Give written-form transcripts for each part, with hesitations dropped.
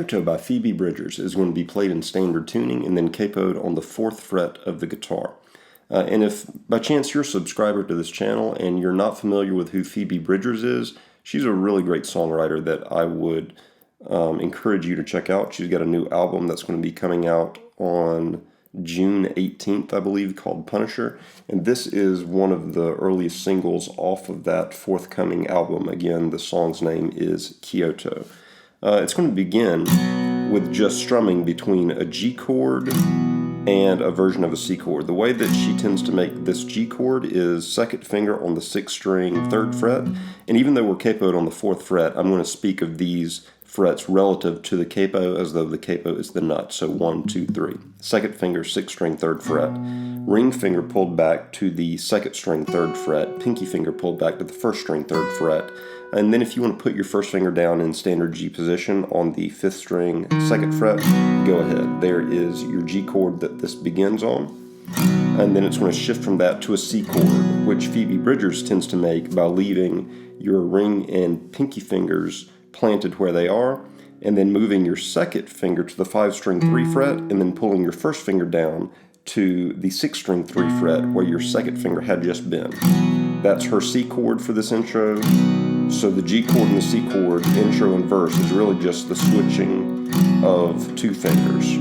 Kyoto by Phoebe Bridgers is going to be played in standard tuning and then capoed on the 4th fret of the guitar. And if by chance you're a subscriber to this channel and you're not familiar with who Phoebe Bridgers is, she's a really great songwriter that I would encourage you to check out. She's got a new album that's going to be coming out on June 18th, I believe, called Punisher. And this is one of the earliest singles off of that forthcoming album. Again, the song's name is Kyoto. It's going to begin with just strumming between a G chord and a version of a C chord. The way that she tends to make this G chord is second finger on the 6th string, 3rd fret. And even though we're capoed on the 4th fret, I'm going to speak of these frets relative to the capo as though the capo is the nut. So 1, 2, 3. Second finger, 6th string, 3rd fret. Ring finger pulled back to the 2nd string, 3rd fret. Pinky finger pulled back to the 1st string, 3rd fret. And then if you want to put your first finger down in standard G position on the 5th string, 2nd fret, go ahead. There is your G chord that this begins on. And then it's going to shift from that to a C chord, which Phoebe Bridgers tends to make by leaving your ring and pinky fingers planted where they are, and then moving your 2nd finger to the 5th string 3 fret, and then pulling your 1st finger down to the 6th string 3 fret where your 2nd finger had just been. That's her C chord for this intro. So the G chord and the C chord, intro and verse, is really just the switching of 2 fingers.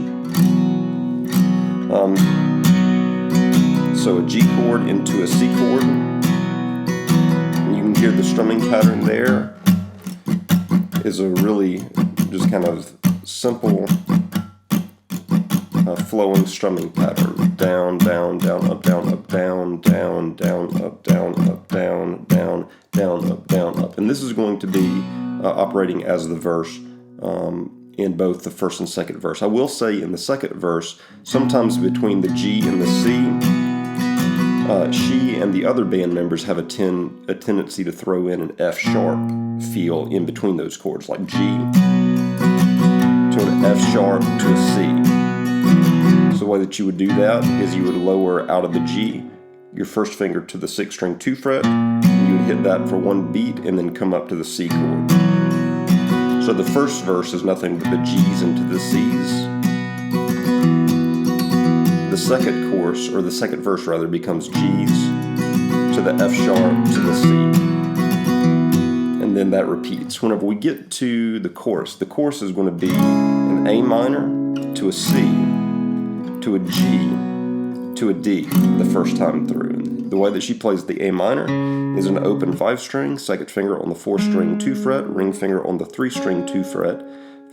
So a G chord into a C chord. And you can hear the strumming pattern there is a really just kind of simple flowing strumming pattern. Down, down, down, up, down, down, down, up, down, down, down, up, down, up. And this is going to be operating as the verse in both the 1st and 2nd verse. I will say in the 2nd verse, sometimes between the G and the C, she and the other band members have a tendency to throw in an F sharp feel in between those chords, like G to an F sharp to a C. So the way that you would do that is you would lower out of the G your first finger to the 6th string 2 fret, and you would hit that for one beat and then come up to the C chord. So the first verse is nothing but the G's into the C's. The second chorus, or the second verse rather, becomes G's to the F sharp to the C. And then that repeats. Whenever we get to the chorus is going to be an A minor to a C to a G to a D the first time through. The way that she plays the A minor is an open 5 string, 2nd finger on the 4th string 2 fret, ring finger on the 3 string 2 fret,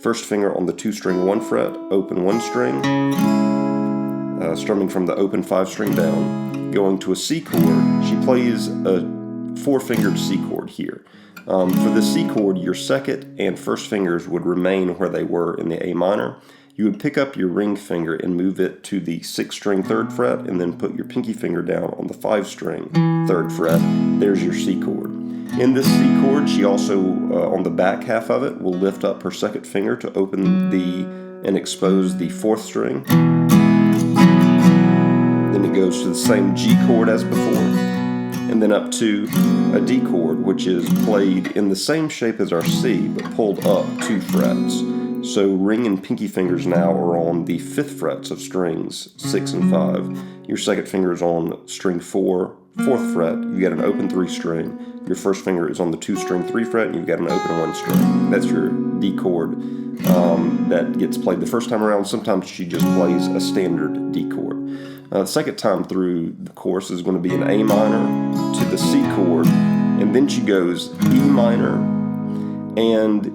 1st finger on the 2 string 1 fret, open 1 string, strumming from the open 5 string down, going to a C chord. She plays a 4-fingered C chord here. For the C chord, your 2nd and 1st fingers would remain where they were in the A minor. You would pick up your ring finger and move it to the 6th string 3rd fret, and then put your pinky finger down on the 5 string 3rd fret. There's your C chord. In this C chord, she also, on the back half of it, will lift up her 2nd finger to open and expose the 4th string. Then it goes to the same G chord as before, and then up to a D chord, which is played in the same shape as our C, but pulled up 2 frets. So ring and pinky fingers now are on the 5th frets of strings 6 and 5. Your 2nd finger is on string 4, 4th fret. You've got an open 3 string. Your 1st finger is on the 2 string 3 fret, and you've got an open 1 string. That's your D chord that gets played the first time around. Sometimes she just plays a standard D chord. The second time through the chorus is going to be an A minor to the C chord, and then she goes E minor, and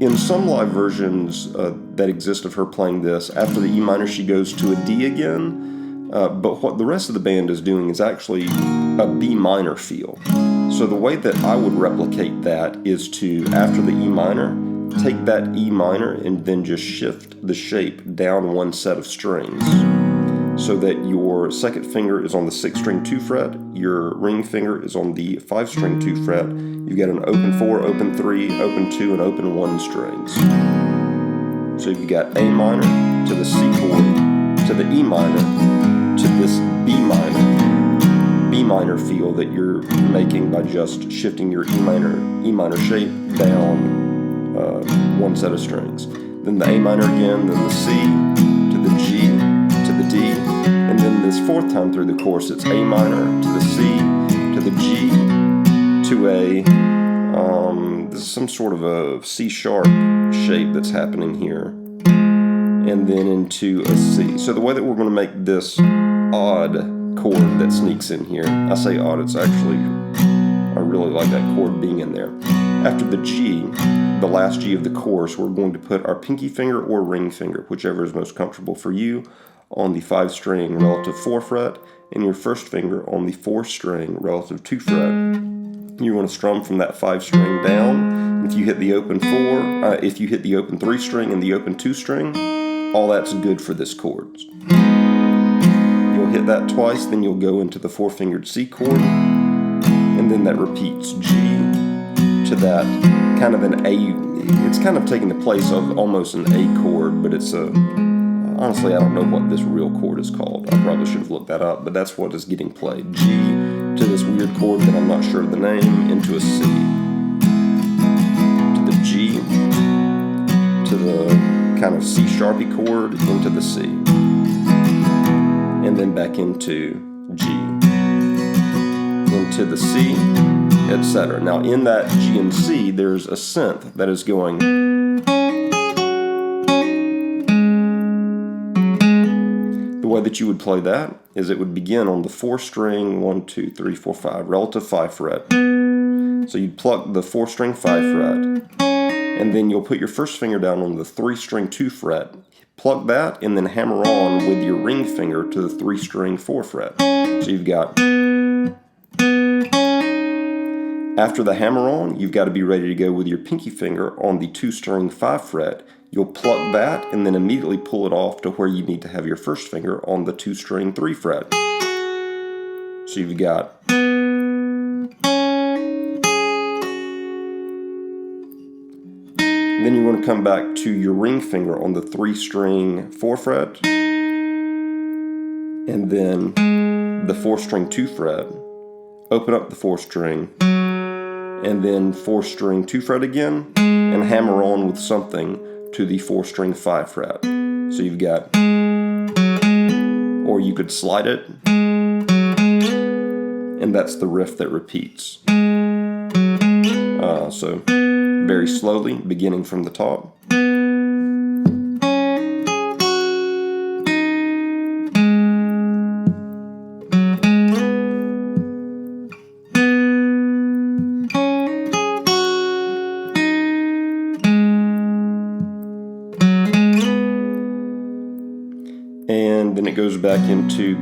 in some live versions that exist of her playing this, after the E minor she goes to a D again, but what the rest of the band is doing is actually a B minor feel. So the way that I would replicate that is to, after the E minor, take that E minor and then just shift the shape down 1 set of strings, so that your 2nd finger is on the 6th string 2 fret, your ring finger is on the 5 string 2 fret, you've got an open 4, open 3, open 2, and open 1 strings. So you've got A minor to the C chord, to the E minor, to this B minor feel that you're making by just shifting your E minor shape down 1 set of strings. then the A minor again, then the C, to the G, to the D, and then this fourth time through the chorus, it's A minor, to the C, to the G, to a, this is some sort of a C sharp shape that's happening here, and then into a C. So the way that we're going to make this odd chord that sneaks in here, I say odd, it's actually, I really like that chord being in there. After the G, the last G of the chorus, we're going to put our pinky finger or ring finger, whichever is most comfortable for you, on the 5-string relative 4 fret, and your first finger on the 4-string relative 2 fret. You want to strum from that 5-string down. If you hit the open 4, if you hit the open 3-string and the open 2-string, all that's good for this chord. You'll hit that twice, then you'll go into the 4-fingered C chord, and then that repeats G to that kind of an A. It's kind of taking the place of almost an A chord, but it's a, honestly I don't know what this real chord is called. I probably should have looked that up, but that's what is getting played. G to this weird chord that I'm not sure of the name, into a C, to the G, to the kind of C sharpy chord, into the C, and then back into G, into the C, etc. Now in that G and C, there's a synth that is going. The way that you would play that is it would begin on the 4-string 1, 2, 3, 4, 5 relative 5 fret. So you'd pluck the 4-string 5 fret, and then you'll put your first finger down on the 3-string 2 fret, pluck that, and then hammer on with your ring finger to the 3-string 4 fret. So you've got. After the hammer on, you've got to be ready to go with your pinky finger on the 2-string 5 fret. You'll pluck that and then immediately pull it off to where you need to have your first finger on the 2-string 3 fret. So you've got. Then you want to come back to your ring finger on the 3-string 4 fret, and then the 4-string 2 fret, open up the 4-string, and then 4-string 2 fret again, and hammer on with something to the 4-string 5 fret. So you've got, or you could slide it, and that's the riff that repeats. So very slowly, beginning from the top. And then it goes back into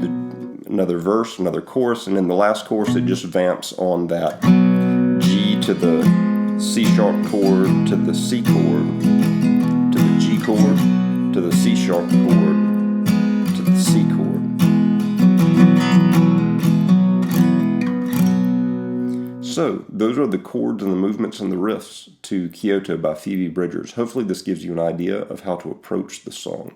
another verse, another chorus, and in the last chorus it just vamps on that G to the C sharp chord, to the C chord, to the G chord, to the C sharp chord, to the C chord. So those are the chords and the movements and the riffs to Kyoto by Phoebe Bridgers. Hopefully this gives you an idea of how to approach the song.